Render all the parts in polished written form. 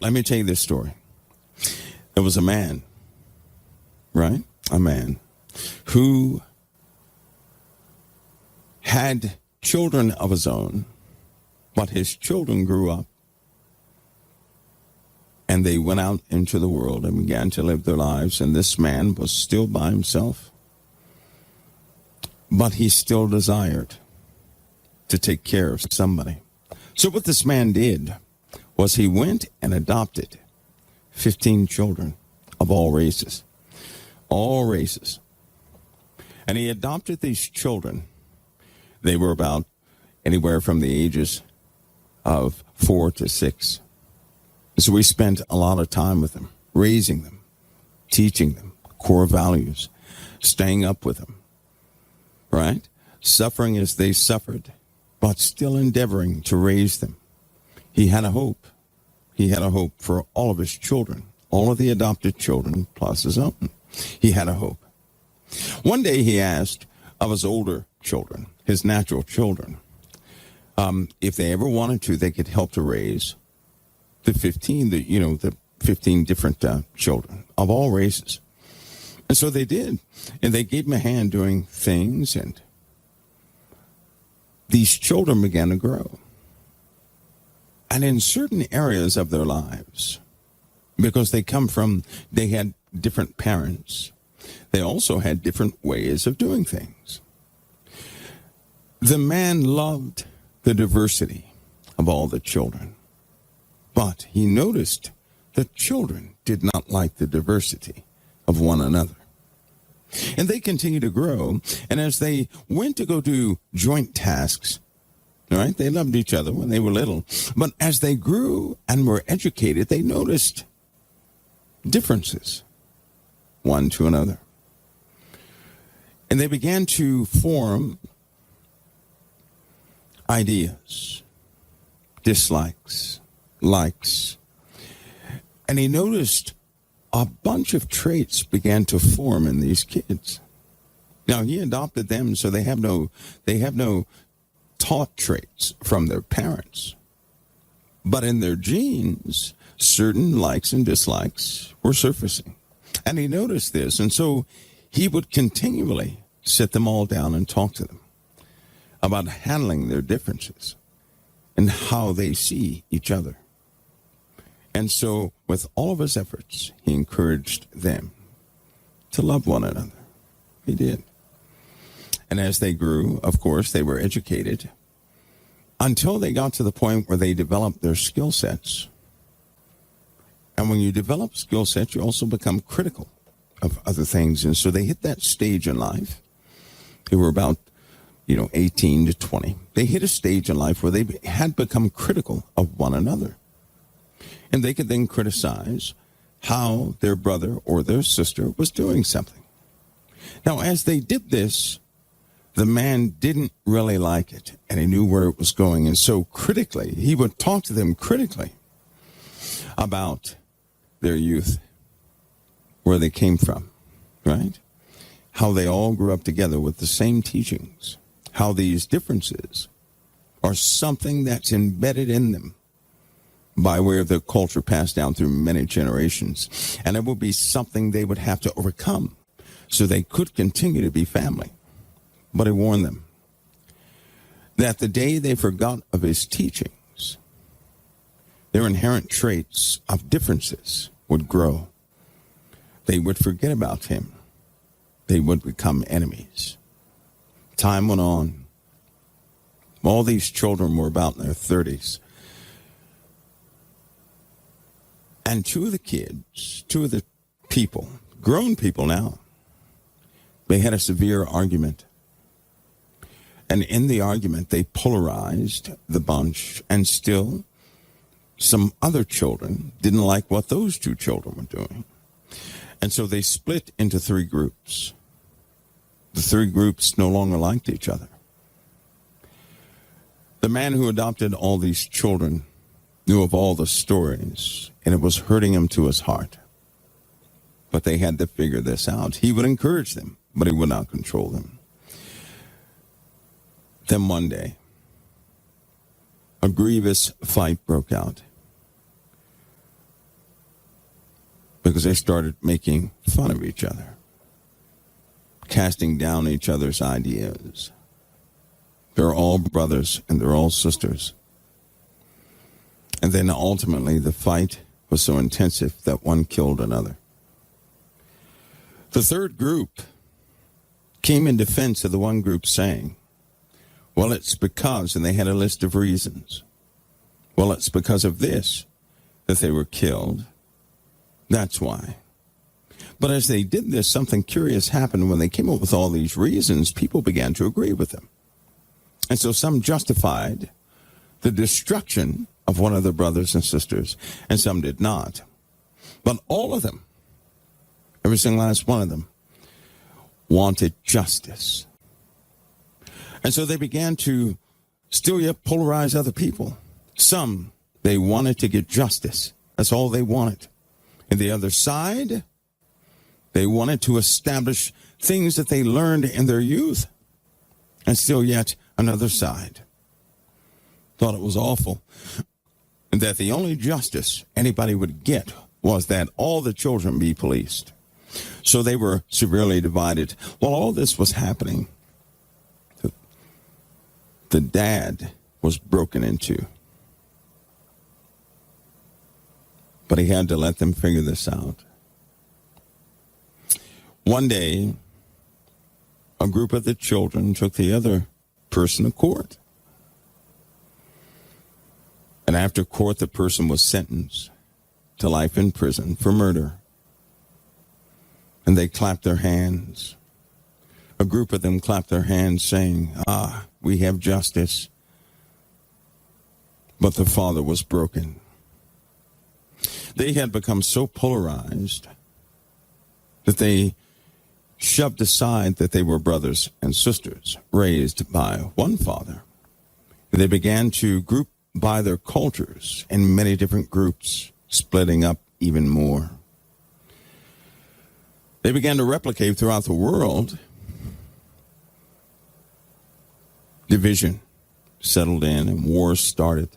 let me tell you this story. There was a man, right? A man who had children of his own, but his children grew up and they went out into the world and began to live their lives. And this man was still by himself, but he still desired to take care of somebody. So what this man did was he went and adopted 15 children of all races. All races. And he adopted these children. They were about anywhere from the ages of 4 to 6. So we spent a lot of time with them, raising them, teaching them core values, staying up with them, right? Suffering as they suffered, but still endeavoring to raise them. He had a hope. He had a hope for all of his children, all of the adopted children, plus his own. He had a hope. One day he asked of his older children, his natural children, if they ever wanted to, they could help to raise the 15 different children of all races. And so they did. And they gave him a hand doing things, and these children began to grow. And in certain areas of their lives, because they had different parents, they also had different ways of doing things. The man loved the diversity of all the children, but he noticed that children did not like the diversity of one another. And they continued to grow, and as they went to go do joint tasks, all right, they loved each other when they were little, but as they grew and were educated, they noticed differences one to another. And they began to form ideas, dislikes, likes. And he noticed a bunch of traits began to form in these kids. Now, he adopted them, so they have no taught traits from their parents. But in their genes, certain likes and dislikes were surfacing. And he noticed this, and so he would continually sit them all down and talk to them about handling their differences and how they see each other. And so, with all of his efforts, he encouraged them to love one another. He did. And as they grew, of course, they were educated until they got to the point where they developed their skill sets. And when you develop skill sets, you also become critical of other things. And so they hit that stage in life. They were about 18 to 20. They hit a stage in life where they had become critical of one another. And they could then criticize how their brother or their sister was doing something. Now, as they did this, the man didn't really like it, and he knew where it was going. And so critically, he would talk to them critically about their youth, where they came from, right? How they all grew up together with the same teachings, how these differences are something that's embedded in them by way of their culture passed down through many generations. And it will be something they would have to overcome so they could continue to be family. But he warned them that the day they forgot of his teachings, their inherent traits of differences would grow. They would forget about him. They would become enemies. Time went on. All these children were about in their 30s. And two of the people, grown people now, they had a severe argument. And in the argument, they polarized the bunch, and still some other children didn't like what those two children were doing. And so they split into 3 groups. The 3 groups no longer liked each other. The man who adopted all these children knew of all the stories, and it was hurting him to his heart. But they had to figure this out. He would encourage them, but he would not control them. Then one day, a grievous fight broke out. because they started making fun of each other, casting down each other's ideas. They're all brothers and they're all sisters. And then ultimately the fight was so intensive that one killed another. The third group came in defense of the one group saying, well, it's because, and they had a list of reasons. Well, it's because of this that they were killed. That's why. But as they did this, something curious happened. When they came up with all these reasons, people began to agree with them. And so some justified the destruction of one of their brothers and sisters, and some did not. But all of them, every single last one of them, wanted justice. And so they began to still yet polarize other people. Some, they wanted to get justice. That's all they wanted. And the other side, they wanted to establish things that they learned in their youth. And still yet another side thought it was awful, and that the only justice anybody would get was that all the children be policed. So they were severely divided. While all this was happening, the dad was broken into. But he had to let them figure this out. One day, a group of the children took the other person to court. And after court, the person was sentenced to life in prison for murder. And they clapped their hands. A group of them clapped their hands saying, we have justice. But the father was broken. They had become so polarized that they shoved aside that they were brothers and sisters raised by one father. They began to group by their cultures in many different groups, splitting up even more. They began to replicate throughout the world. Division settled in and wars started.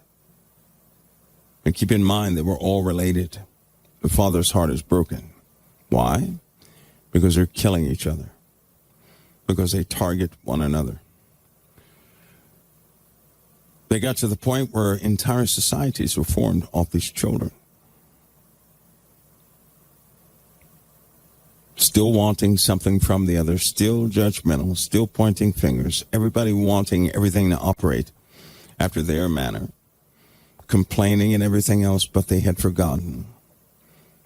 And keep in mind, they were all related. The father's heart is broken. Why? Because they're killing each other. Because they target one another. They got to the point where entire societies were formed off these children. Still wanting something from the other, still judgmental, still pointing fingers, everybody wanting everything to operate after their manner, complaining and everything else, but they had forgotten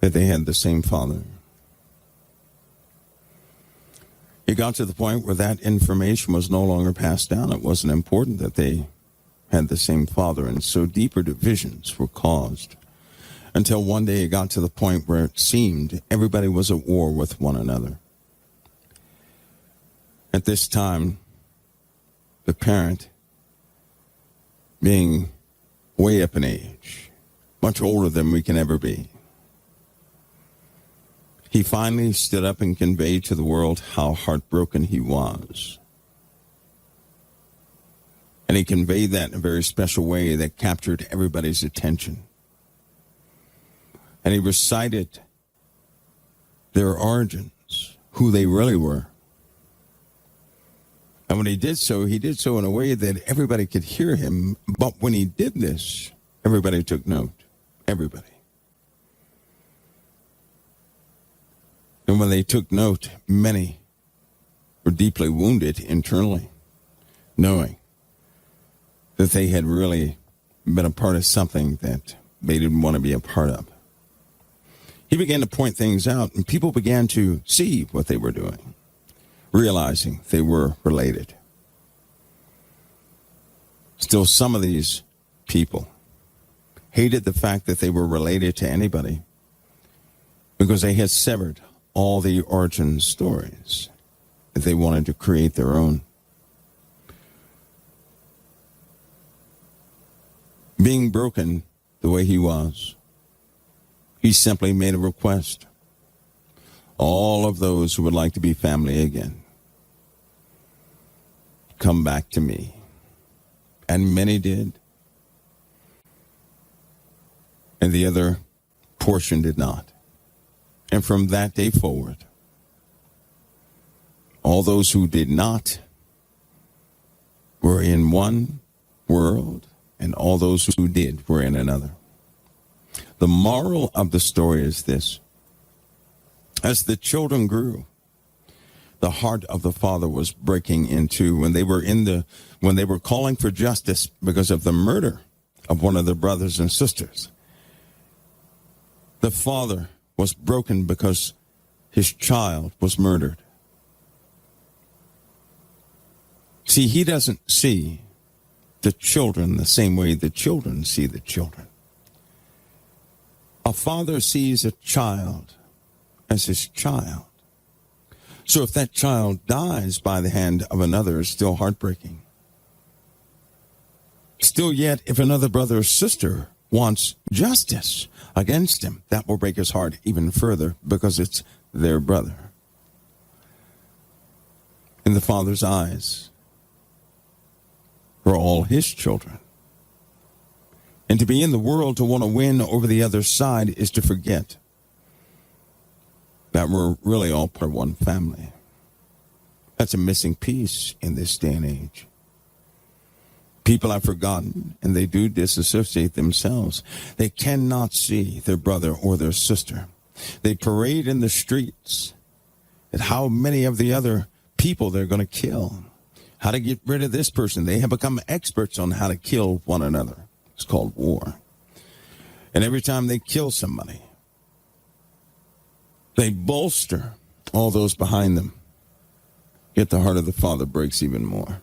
that they had the same father. It got to the point where that information was no longer passed down. It wasn't important that they had the same father, and so deeper divisions were caused until one day it got to the point where it seemed everybody was at war with one another. At this time, the parent, being way up in age, much older than we can ever be, he finally stood up and conveyed to the world how heartbroken he was. And he conveyed that in a very special way that captured everybody's attention. And he recited their origins, who they really were. And when he did so in a way that everybody could hear him. But when he did this, everybody took note. Everybody. And when they took note, many were deeply wounded internally, knowing that they had really been a part of something that they didn't want to be a part of. He began to point things out, and people began to see what they were doing, realizing they were related. Still, some of these people hated the fact that they were related to anybody because they had severed all the origin stories that they wanted to create their own. Being broken the way he was, he simply made a request. All of those who would like to be family again, come back to me. And many did. And the other portion did not. And from that day forward, all those who did not were in one world, and all those who did were in another. The moral of the story is this. As the children grew, the heart of the father was breaking in two when they were calling for justice because of the murder of one of their brothers and sisters. The father was broken because his child was murdered. See, he doesn't see the children the same way the children see the children. A father sees a child as his child. So if that child dies by the hand of another, it's still heartbreaking. Still yet, if another brother or sister wants justice against him, that will break his heart even further because it's their brother. In the father's eyes, we're all his children. And to be in the world to want to win over the other side is to forget that we're really all part of one family. That's a missing piece in this day and age. People have forgotten, and they do disassociate themselves. They cannot see their brother or their sister. They parade in the streets at how many of the other people they're going to kill, how to get rid of this person. They have become experts on how to kill one another. It's called war. And every time they kill somebody, they bolster all those behind them. Yet the heart of the father breaks even more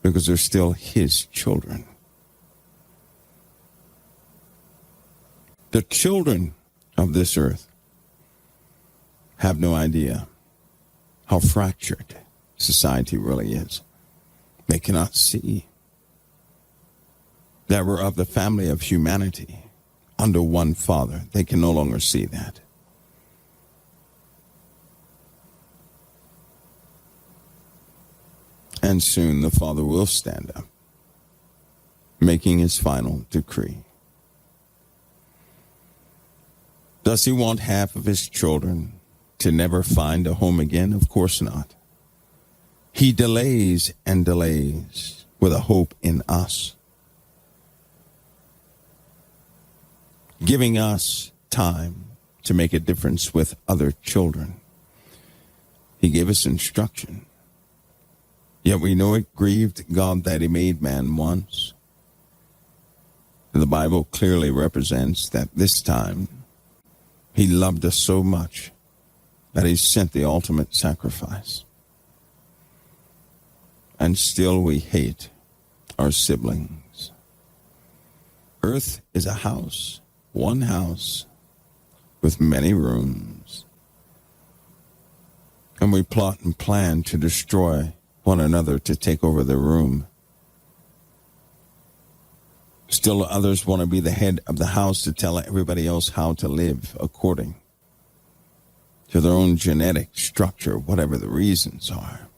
because they're still his children. The children of this earth have no idea how fractured society really is. They cannot see that we're of the family of humanity under one father. They can no longer see that. And soon the father will stand up, making his final decree. Does he want half of his children to never find a home again? Of course not. He delays and delays with a hope in us, giving us time to make a difference with other children. He gave us instruction. Yet we know it grieved God that he made man once. The Bible clearly represents that this time he loved us so much that he sent the ultimate sacrifice. And still we hate our siblings. Earth is a house, one house, with many rooms. And we plot and plan to destroy one another to take over their room. Still others want to be the head of the house to tell everybody else how to live according to their own genetic structure, whatever the reasons are.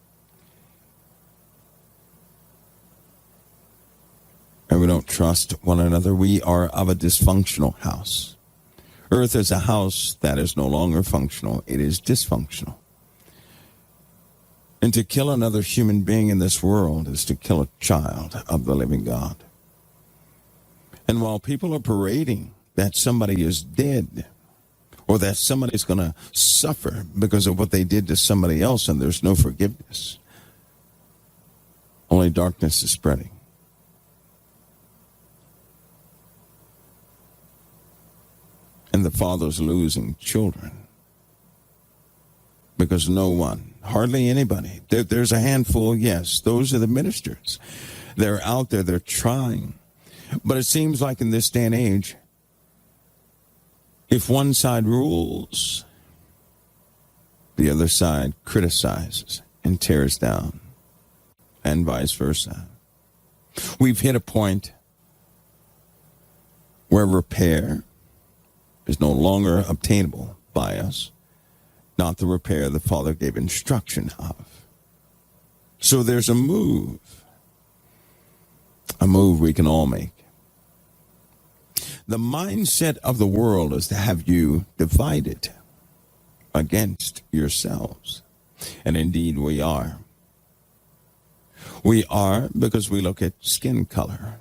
And we don't trust one another. We are of a dysfunctional house. Earth is a house that is no longer functional. It is dysfunctional. And to kill another human being in this world is to kill a child of the living God. And while people are parading that somebody is dead or that somebody is going to suffer because of what they did to somebody else and there's no forgiveness, only darkness is spreading. And the father's losing children because no one, hardly anybody. There's a handful, yes. Those are the ministers. They're out there. They're trying. But it seems like in this day and age, if one side rules, the other side criticizes and tears down, and vice versa. We've hit a point where repair is no longer obtainable by us. Not the repair the Father gave instruction of. So there's a move we can all make. The mindset of the world is to have you divided against yourselves. And indeed we are. We are because we look at skin color,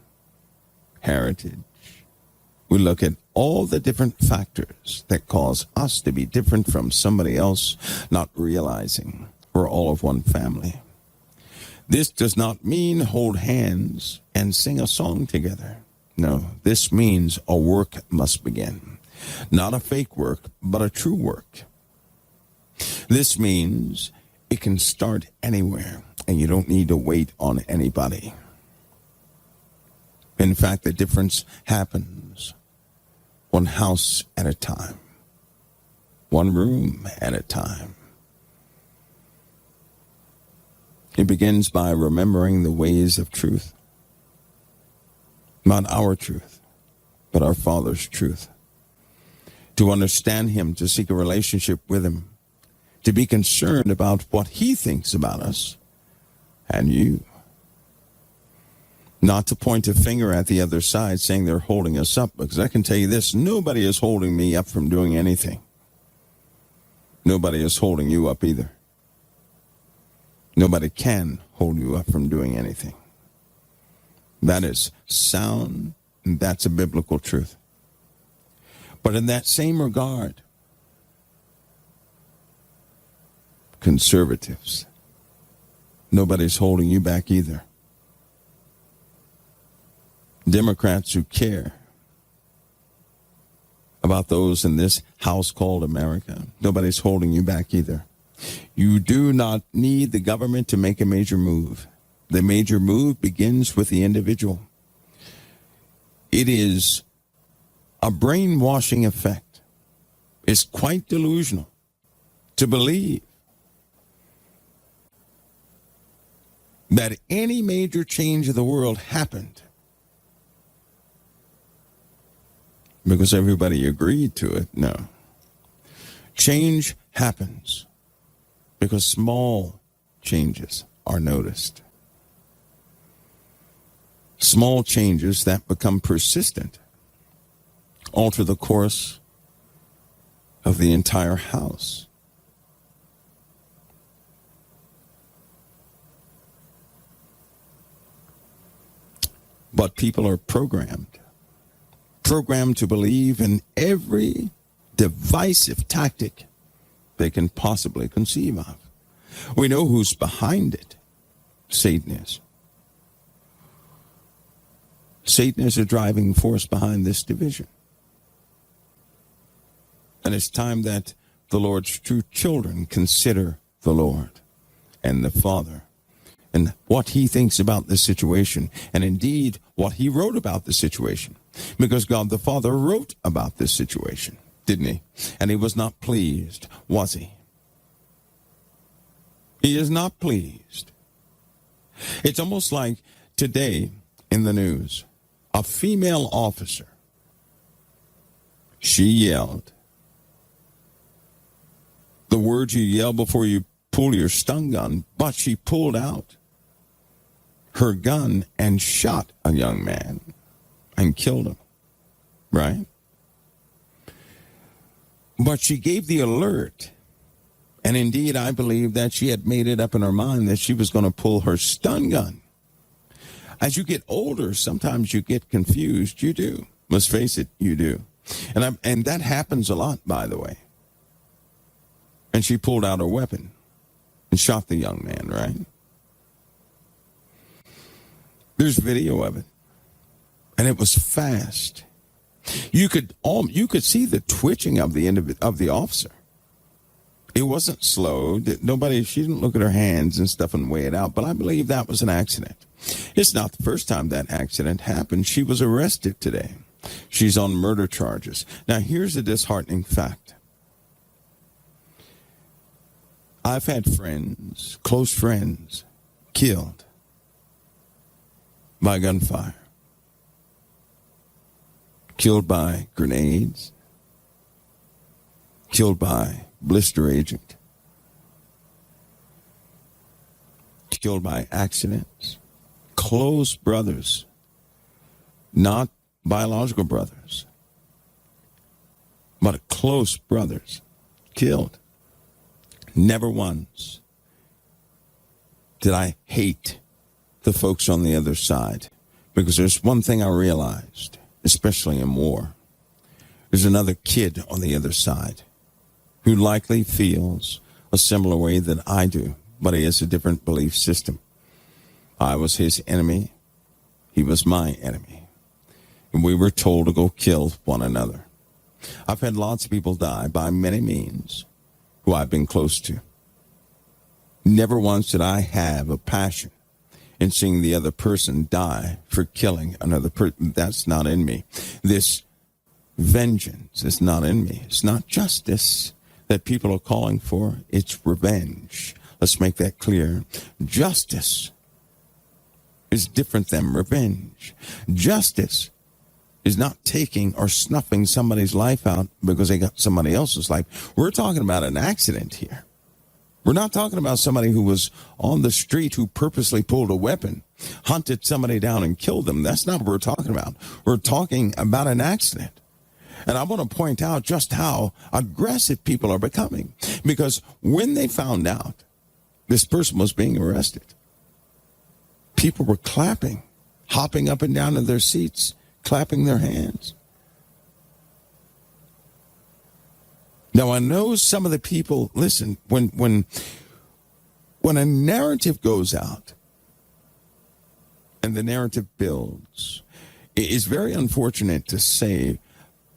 heritage. We look at all the different factors that cause us to be different from somebody else, not realizing we're all of one family. This does not mean hold hands and sing a song together. No, this means a work must begin. Not a fake work, but a true work. This means it can start anywhere, and you don't need to wait on anybody. In fact, the difference happens one house at a time, one room at a time. It begins by remembering the ways of truth. Not our truth, but our Father's truth. To understand Him, to seek a relationship with Him, to be concerned about what He thinks about us and you. Not to point a finger at the other side saying they're holding us up, because I can tell you this, nobody is holding me up from doing anything. Nobody is holding you up either. Nobody can hold you up from doing anything. That is sound, and that's a biblical truth. But in that same regard, conservatives, nobody's holding you back either. Democrats who care about those in this house called America, nobody's holding you back either. You do not need the government to make a major move. The major move begins with the individual. It is a brainwashing effect. It's quite delusional to believe that any major change of the world happened because everybody agreed to it. No. Change happens because small changes are noticed. Small changes that become persistent alter the course of the entire house. But people are programmed to believe in every divisive tactic they can possibly conceive of. We know who's behind it. Satan is. Satan is a driving force behind this division. And it's time that the Lord's true children consider the Lord and the Father and what He thinks about this situation, and indeed what He wrote about the situation. Because God the Father wrote about this situation, didn't He? And He was not pleased, was He? He is not pleased. It's almost like today in the news, a female officer, she yelled the words you yell before you pull your stun gun, but she pulled out her gun and shot a young man and killed him, right? But she gave the alert, and indeed I believe that she had made it up in her mind that she was going to pull her stun gun. As you get older, sometimes you get confused. You do. Let's face it, you do. And that happens a lot, by the way. And she pulled out her weapon and shot the young man, right? There's video of it. And it was fast. You could see the twitching of the officer. It wasn't slow. She didn't look at her hands and stuff and weigh it out, but I believe that was an accident. It's not the first time that accident happened. She was arrested today. She's on murder charges. Now, here's a disheartening fact. I've had friends, close friends, killed by gunfire, killed by grenades, killed by blister agent, killed by accidents, close brothers, not biological brothers, close brothers killed. Never once did I hate the folks on the other side, because there's one thing I realized, especially in war. There's another kid on the other side who likely feels a similar way that I do, but he has a different belief system. I was his enemy. He was my enemy. And we were told to go kill one another. I've had lots of people die by many means who I've been close to. Never once did I have a passion in seeing the other person die for killing another person. That's not in me. This vengeance is not in me. It's not justice that people are calling for. It's revenge. Let's make that clear. Justice is different than revenge. Justice is not taking or snuffing somebody's life out because they got somebody else's life. We're talking about an accident here. We're not talking about somebody who was on the street who purposely pulled a weapon, hunted somebody down and killed them. That's not what we're talking about. We're talking about an accident. And I want to point out just how aggressive people are becoming, because when they found out this person was being arrested, people were clapping, hopping up and down in their seats, clapping their hands. Now, I know some of the people, listen, when a narrative goes out and the narrative builds, it is very unfortunate to say,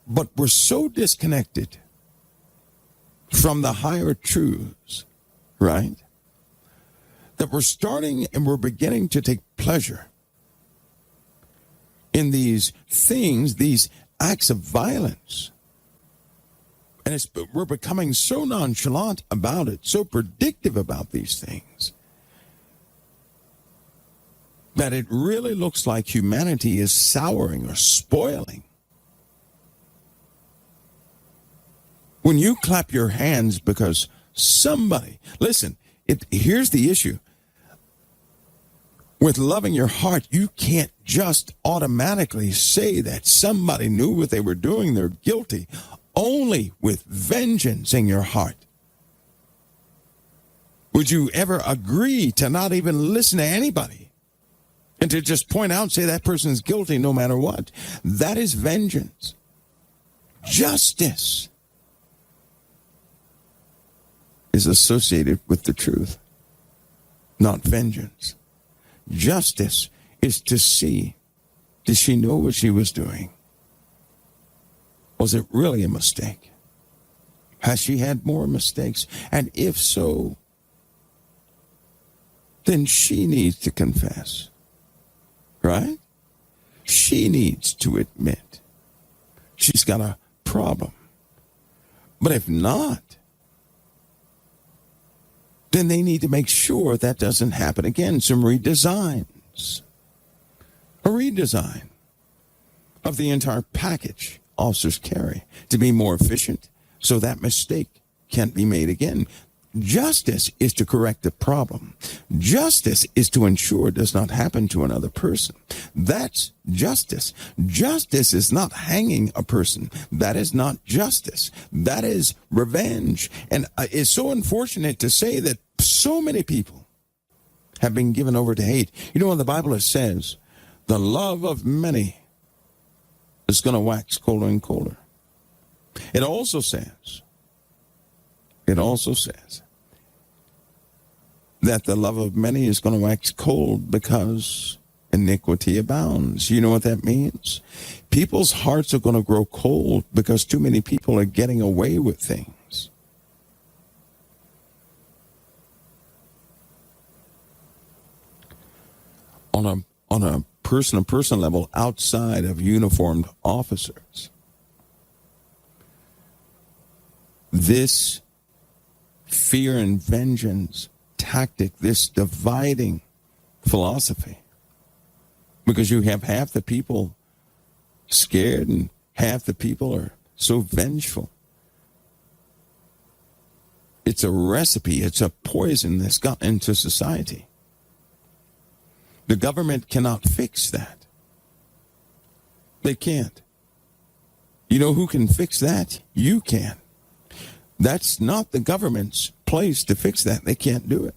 but we're so disconnected from the higher truths, right? That we're starting and we're beginning to take pleasure in these things, these acts of violence. And we're becoming so nonchalant about it, so predictive about these things, that it really looks like humanity is souring or spoiling. When you clap your hands because somebody, listen, here's the issue. With loving your heart, you can't just automatically say that somebody knew what they were doing, they're guilty. Only with vengeance in your heart would you ever agree to not even listen to anybody and to just point out and say that person's guilty no matter what. That is vengeance. Justice is associated with the truth, not vengeance. Justice is to see, did she know what she was doing? Was it really a mistake? Has she had more mistakes? And if so, then she needs to confess, right? She needs to admit she's got a problem. But if not, then they need to make sure that doesn't happen again. Some redesigns. A redesign of the entire package officers carry to be more efficient so that mistake can't be made again. Justice is to correct the problem. Justice is to ensure it does not happen to another person. That's justice. Justice is not hanging a person. That is not justice. That is revenge. And it's so unfortunate to say that so many people have been given over to hate. You know, in the Bible it says, the love of many is going to wax colder and colder. It also says that the love of many is going to wax cold because iniquity abounds. You know what that means? People's hearts are going to grow cold because too many people are getting away with things. On a person-to-person level outside of uniformed officers, this fear and vengeance tactic, this dividing philosophy, because you have half the people scared and half the people are so vengeful. It's a recipe, it's a poison that's got into society. The government cannot fix that. They can't. You know who can fix that? You can. That's not the government's place to fix that. They can't do it.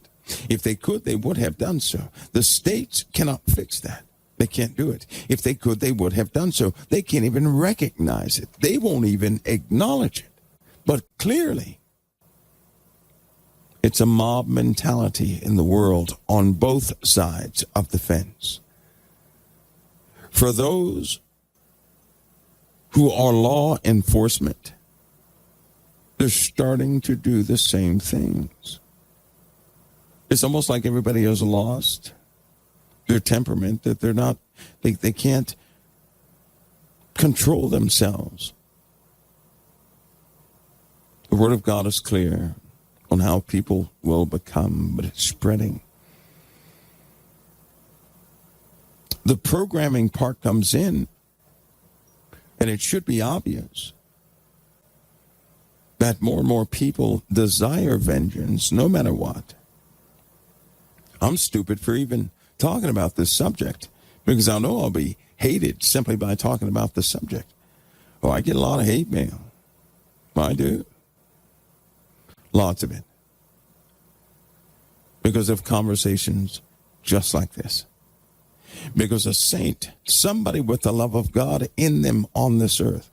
If they could, they would have done so. The states cannot fix that. They can't do it. If they could, they would have done so. They can't even recognize it. They won't even acknowledge it. But clearly, it's a mob mentality in the world on both sides of the fence. For those who are law enforcement, they're starting to do the same things. It's almost like everybody has lost their temperament, that they can't control themselves. The Word of God is clear on how people will become, but it's spreading. The programming part comes in, and it should be obvious that more and more people desire vengeance no matter what. I'm stupid for even talking about this subject because I know I'll be hated simply by talking about the subject. Oh, I get a lot of hate mail. I do. Lots of it. Because of conversations just like this. Because a saint, somebody with the love of God in them on this earth,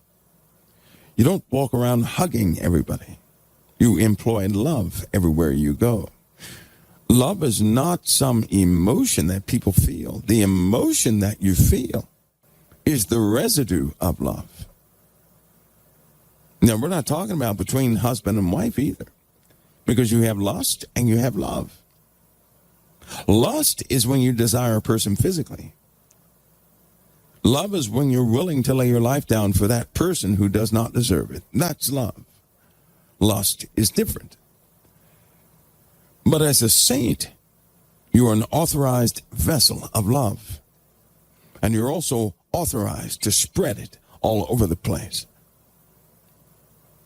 you don't walk around hugging everybody. You employ love everywhere you go. Love is not some emotion that people feel. The emotion that you feel is the residue of love. Now, we're not talking about between husband and wife either, because you have lust and you have love. Lust is when you desire a person physically. Love is when you're willing to lay your life down for that person who does not deserve it. That's love. Lust is different. But as a saint, you are an authorized vessel of love. And you're also authorized to spread it all over the place.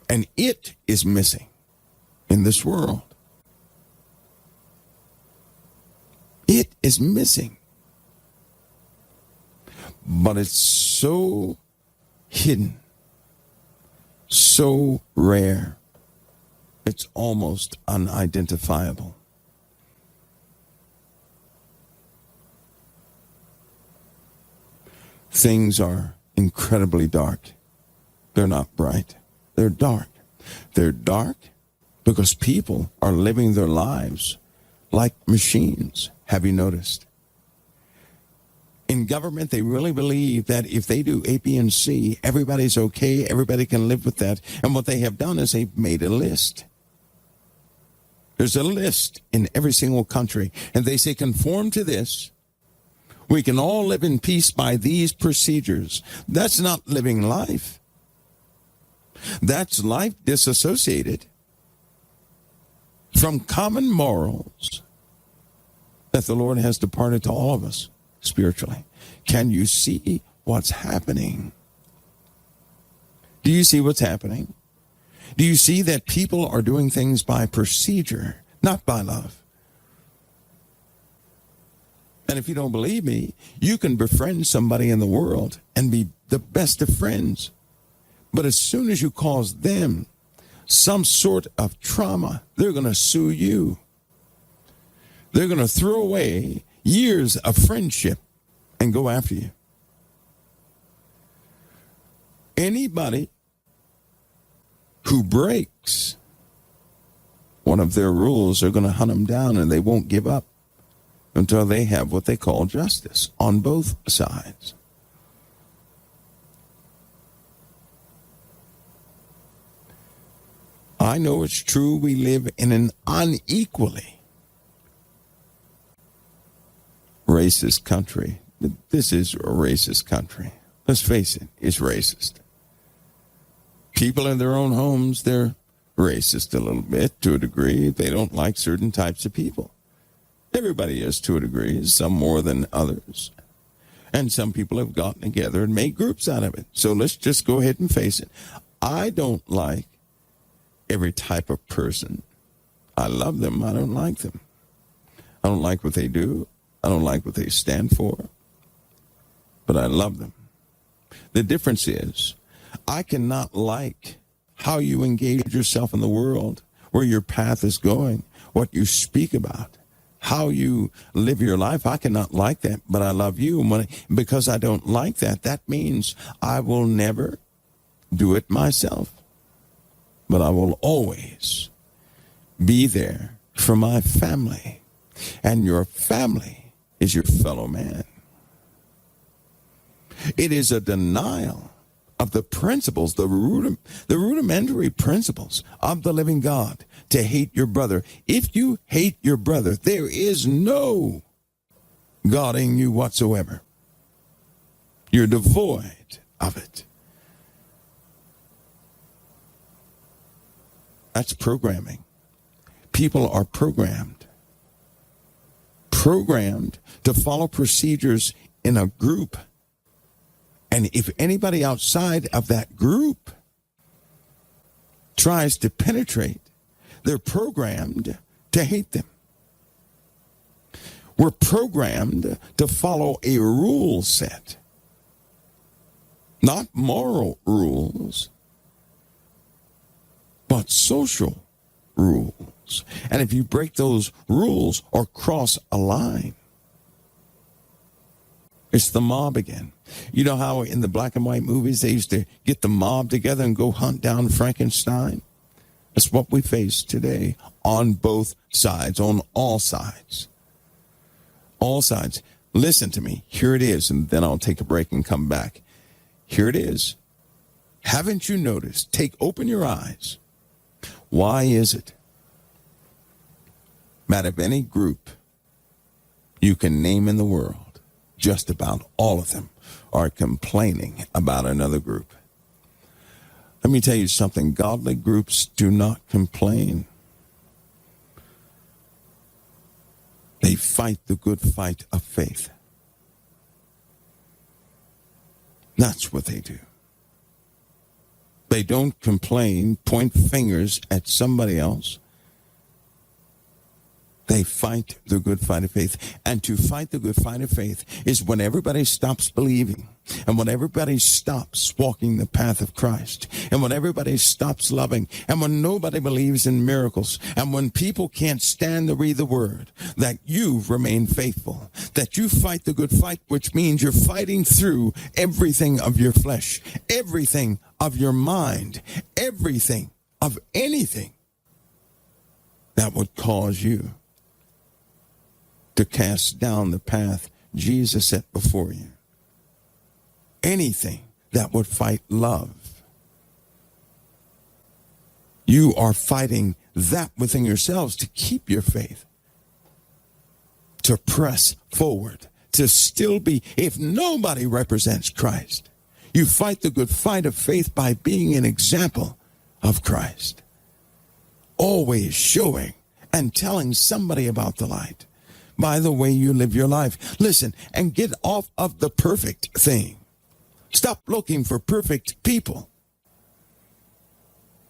And it is missing in this world. It is missing. But it's so hidden, so rare, it's almost unidentifiable. Things are incredibly dark. They're not bright. They're dark. They're dark because people are living their lives like machines. Have you noticed? In government, they really believe that if they do A, B, and C, everybody's okay, everybody can live with that. And what they have done is they've made a list. There's a list in every single country, and they say conform to this. We can all live in peace by these procedures. That's not living life. That's life disassociated from common morals that the Lord has departed to all of us spiritually. Can you see what's happening? Do you see what's happening? Do you see that people are doing things by procedure, not by love? And if you don't believe me, you can befriend somebody in the world and be the best of friends. But as soon as you cause them some sort of trauma, they're going to sue you. They're going to throw away years of friendship and go after you. Anybody who breaks one of their rules are going to hunt them down, and they won't give up until they have what they call justice on both sides. I know it's true we live in an unequally racist country. This is a racist country. Let's face it, it's racist. People in their own homes, they're racist a little bit to a degree. They don't like certain types of people. Everybody is to a degree, some more than others. And some people have gotten together and made groups out of it. So let's just go ahead and face it. I don't like every type of person. I love them. I don't like them. I don't like what they do. I don't like what they stand for. But I love them. The difference is I cannot like how you engage yourself in the world, where your path is going, what you speak about, how you live your life. I cannot like that, but I love you. And because I don't like that, that means I will never do it myself. But I will always be there for my family. And your family is your fellow man. It is a denial of the principles, the rudimentary principles of the living God, to hate your brother. If you hate your brother, there is no God in you whatsoever. You're devoid of it. That's programming. People are programmed to follow procedures in a group. And if anybody outside of that group tries to penetrate, they're programmed to hate them. We're programmed to follow a rule set, not moral rules, but social rules. And if you break those rules or cross a line, it's the mob again. You know how in the black and white movies they used to get the mob together and go hunt down Frankenstein? That's what we face today on both sides, on all sides. All sides. Listen to me. Here it is, and then I'll take a break and come back. Here it is. Haven't you noticed? Open your eyes. Why is it that of any group you can name in the world, just about all of them are complaining about another group? Let me tell you something. Godly groups do not complain. They fight the good fight of faith. That's what they do. They don't complain, point fingers at somebody else. They fight the good fight of faith. And to fight the good fight of faith is when everybody stops believing, and when everybody stops walking the path of Christ, and when everybody stops loving, and when nobody believes in miracles, and when people can't stand to read the word, that you remain faithful, that you fight the good fight, which means you're fighting through everything of your flesh, everything of your mind, everything of anything that would cause you to cast down the path Jesus set before you. Anything that would fight love. You are fighting that within yourselves to keep your faith, to press forward, to still be, if nobody represents Christ, you fight the good fight of faith by being an example of Christ. Always showing and telling somebody about the light by the way you live your life. Listen, and get off of the perfect thing. Stop looking for perfect people.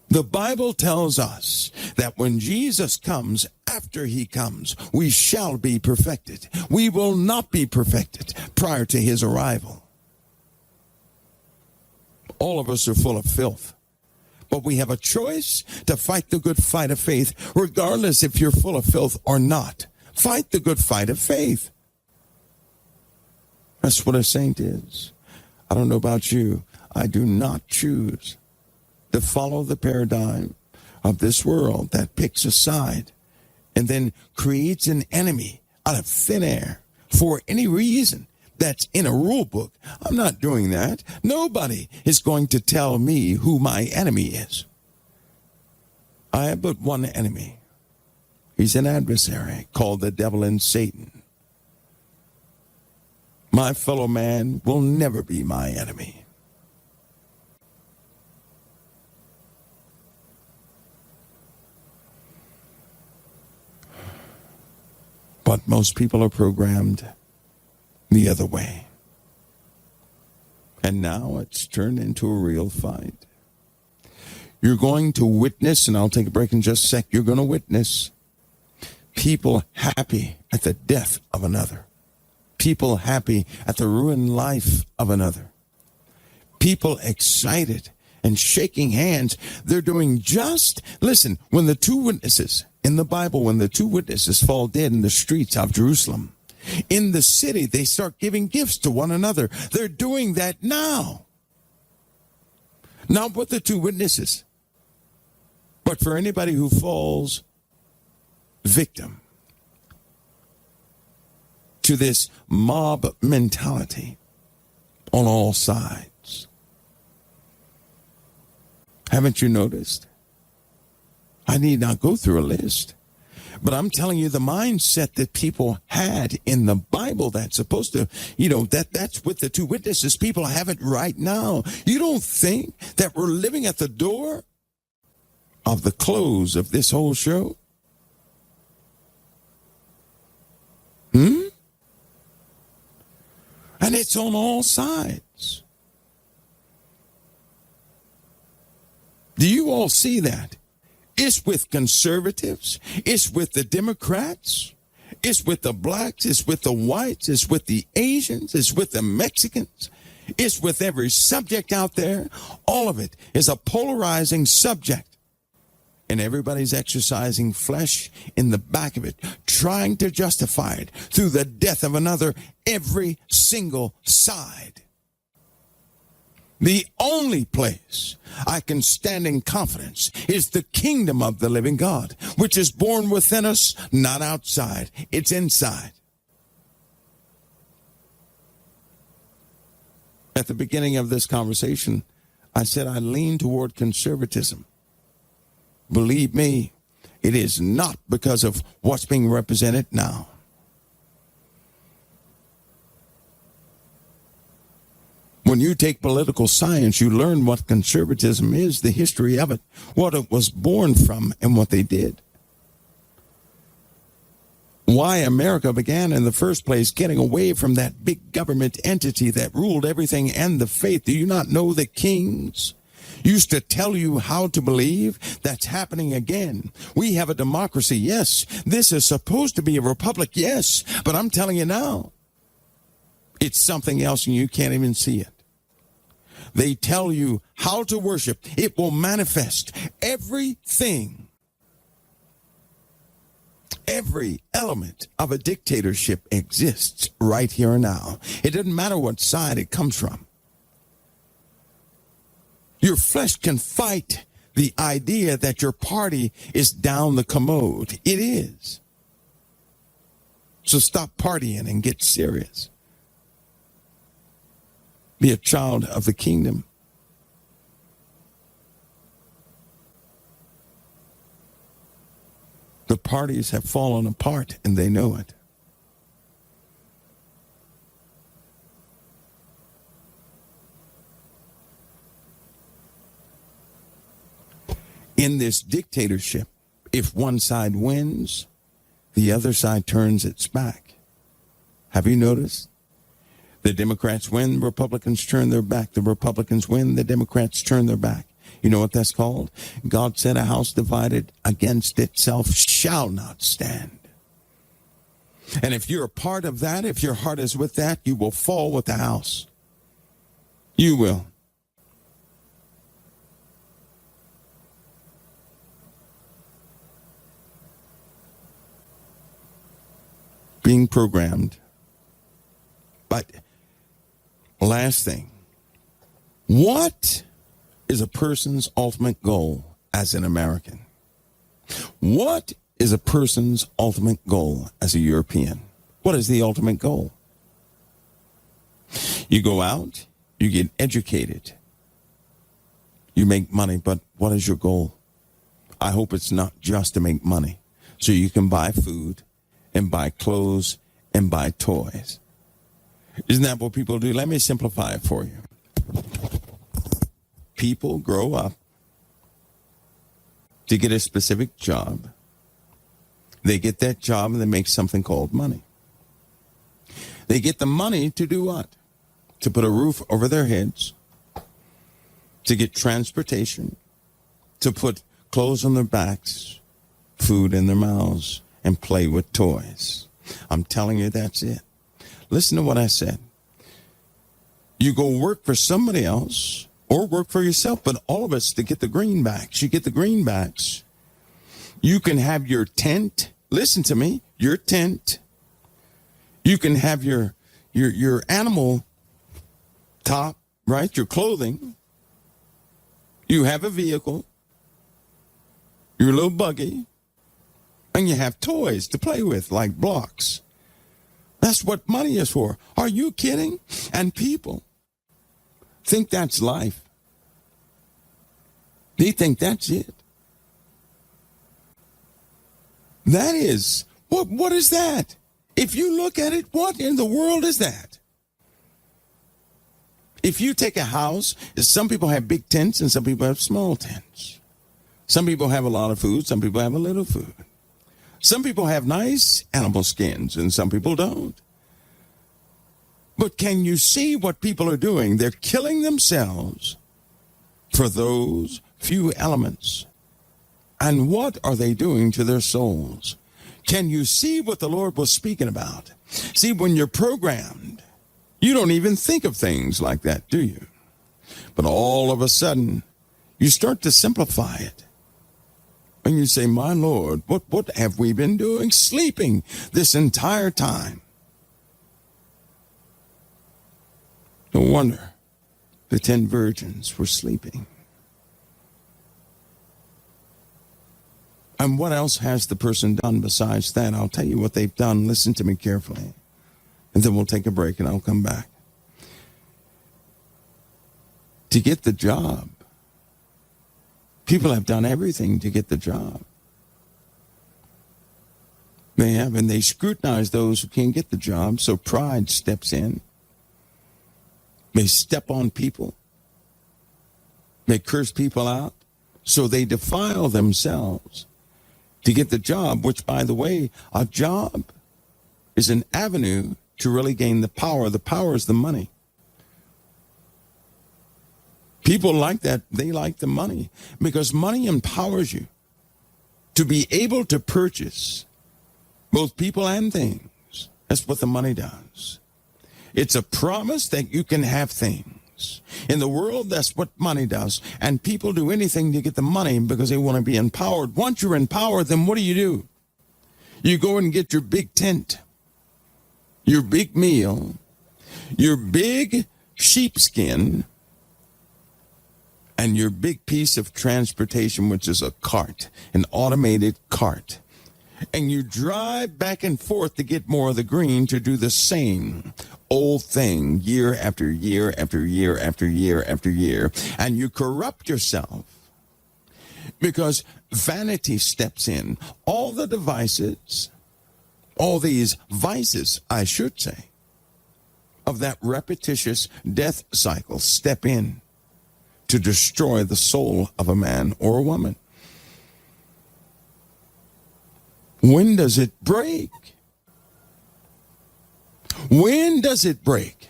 The Bible tells us that when Jesus comes, after he comes, we shall be perfected. We will not be perfected prior to his arrival. All of us are full of filth, but we have a choice to fight the good fight of faith, regardless if you're full of filth or not. Fight the good fight of faith. That's what a saint is. I don't know about you. I do not choose to follow the paradigm of this world that picks a side and then creates an enemy out of thin air for any reason that's in a rule book. I'm not doing that. Nobody is going to tell me who my enemy is. I have but one enemy. He's an adversary called the devil and Satan. My fellow man will never be my enemy. But most people are programmed the other way. And now it's turned into a real fight. You're going to witness, and I'll take a break in just a sec, you're going to witness people happy at the death of another. People happy at the ruined life of another. People excited and shaking hands. They're doing just, listen, when the two witnesses in the Bible, when the two witnesses fall dead in the streets of Jerusalem, in the city, they start giving gifts to one another. They're doing that now. Not with the two witnesses, but for anybody who falls victim to this mob mentality on all sides. Haven't you noticed? I need not go through a list, but I'm telling you the mindset that people had in the Bible that's supposed to, that's with the two witnesses. People have it right now. You don't think that we're living at the door of the close of this whole show? And it's on all sides. Do you all see that? It's with conservatives. It's with the Democrats. It's with the blacks. It's with the whites. It's with the Asians. It's with the Mexicans. It's with every subject out there. All of it is a polarizing subject. And everybody's exercising flesh in the back of it, trying to justify it through the death of another, every single side. The only place I can stand in confidence is the kingdom of the living God, which is born within us, not outside. It's inside. At the beginning of this conversation, I said I lean toward conservatism. Believe me, it is not because of what's being represented now. When you take political science, you learn what conservatism is, the history of it, what it was born from, and what they did. Why America began in the first place, getting away from that big government entity that ruled everything and the faith. Do you not know the kings used to tell you how to believe? That's happening again. We have a democracy, yes. This is supposed to be a republic, yes. But I'm telling you now, it's something else and you can't even see it. They tell you how to worship. It will manifest everything. Every element of a dictatorship exists right here and now. It doesn't matter what side it comes from. Your flesh can fight the idea that your party is down the commode. It is. So stop partying and get serious. Be a child of the kingdom. The parties have fallen apart and they know it. In this dictatorship, if one side wins, the other side turns its back. Have you noticed? The Democrats win, Republicans turn their back. The Republicans win, the Democrats turn their back. You know what that's called? God said a house divided against itself shall not stand. And if you're a part of that, if your heart is with that, you will fall with the house. You will. Being programmed. But last thing, what is a person's ultimate goal as an American? What is a person's ultimate goal as a European? What is the ultimate goal? You go out, you get educated, you make money, but what is your goal? I hope it's not just to make money so you can buy food and buy clothes and buy toys. Isn't that what people do? Let me simplify it for you. People grow up to get a specific job. They get that job and they make something called money. They get the money to do what? To put a roof over their heads, to get transportation, to put clothes on their backs, food in their mouths, and play with toys. I'm telling you, that's it. Listen to what I said. You go work for somebody else or work for yourself, but all of us to get the greenbacks. You get the greenbacks. You can have your tent. Listen to me, your tent. You can have your animal top, right? Your clothing. You have a vehicle, your little buggy, and you have toys to play with like blocks. That's what money is for. Are you kidding? And people think that's life. They think that's it. That is, what is that? If you look at it, what in the world is that? If you take a house, some people have big tents and some people have small tents. Some people have a lot of food, some people have a little food. Some people have nice animal skins and some people don't. But can you see what people are doing? They're killing themselves for those few elements. And what are they doing to their souls? Can you see what the Lord was speaking about? See, when you're programmed, you don't even think of things like that, do you? But all of a sudden, you start to simplify it. And you say, my Lord, what have we been doing? Sleeping this entire time. No wonder the 10 virgins were sleeping. And what else has the person done besides that? I'll tell you what they've done. Listen to me carefully. And then we'll take a break and I'll come back. To get the job, people have done everything to get the job. They have, and they scrutinize those who can't get the job, so pride steps in. They step on people. They curse people out, so they defile themselves to get the job, which, by the way, a job is an avenue to really gain the power. The power is the money. People like that. They like the money because money empowers you to be able to purchase both people and things. That's what the money does. It's a promise that you can have things. In the world, that's what money does. And people do anything to get the money because they want to be empowered. Once you're empowered, then what do? You go and get your big tent, your big meal, your big sheepskin, and your big piece of transportation, which is a cart, an automated cart. And you drive back and forth to get more of the green to do the same old thing year after year after year after year after year. And you corrupt yourself because vanity steps in. All the devices, all these vices, I should say, of that repetitious death cycle step in to destroy the soul of a man or a woman. When does it break? When does it break?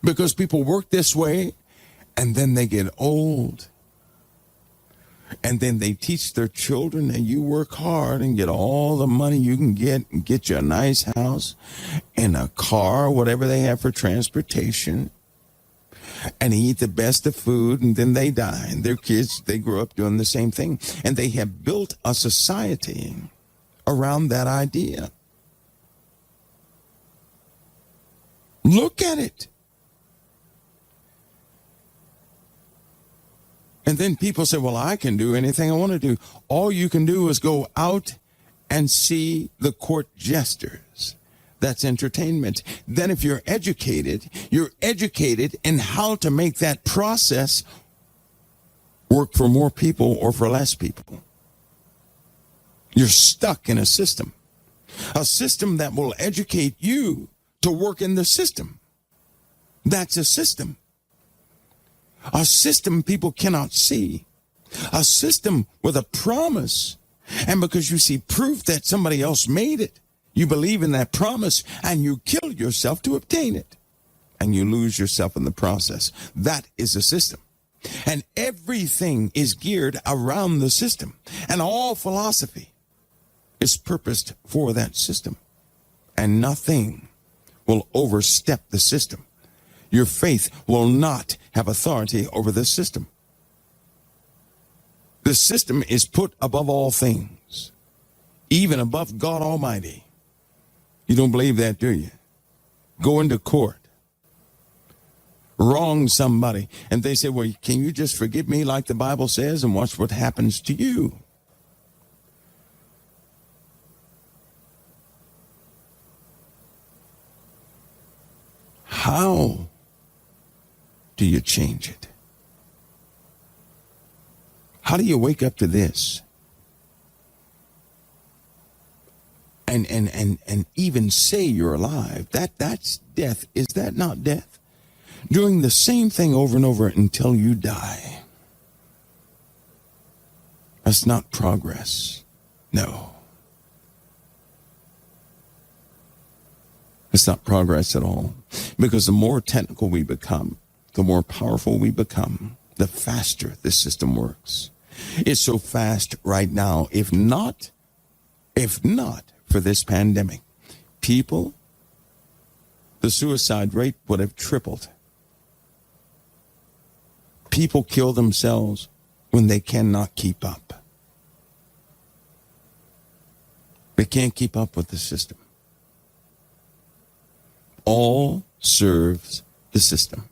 Because people work this way and then they get old. And then they teach their children that you work hard and get all the money you can get and get you a nice house and a car, whatever they have for transportation, and eat the best of food, and then they die. And their kids, they grow up doing the same thing. And they have built a society around that idea. Look at it. And then people say, well, I can do anything I want to do. All you can do is go out and see the court jesters. That's entertainment. Then if you're educated in how to make that process work for more people or for less people. You're stuck in a system that will educate you to work in the system. That's a system. A system people cannot see. A system with a promise. And because you see proof that somebody else made it, you believe in that promise and you kill yourself to obtain it. And you lose yourself in the process. That is a system. And everything is geared around the system. And all philosophy is purposed for that system. And nothing will overstep the system. Your faith will not have authority over this system. The system is put above all things, even above God Almighty. You don't believe that, do you? Go into court, wrong somebody, and they say, well, can you just forgive me like the Bible says, and watch what happens to you? How do you change it? How do you wake up to this? And even say you're alive. That's death. Is that not death? Doing the same thing over and over until you die. That's not progress. No. It's not progress at all. Because the more technical we become, the more powerful we become, the faster the system works. It's so fast right now. If not for this pandemic, the suicide rate would have tripled. People kill themselves when they cannot keep up. They can't keep up with the system. All serves the system.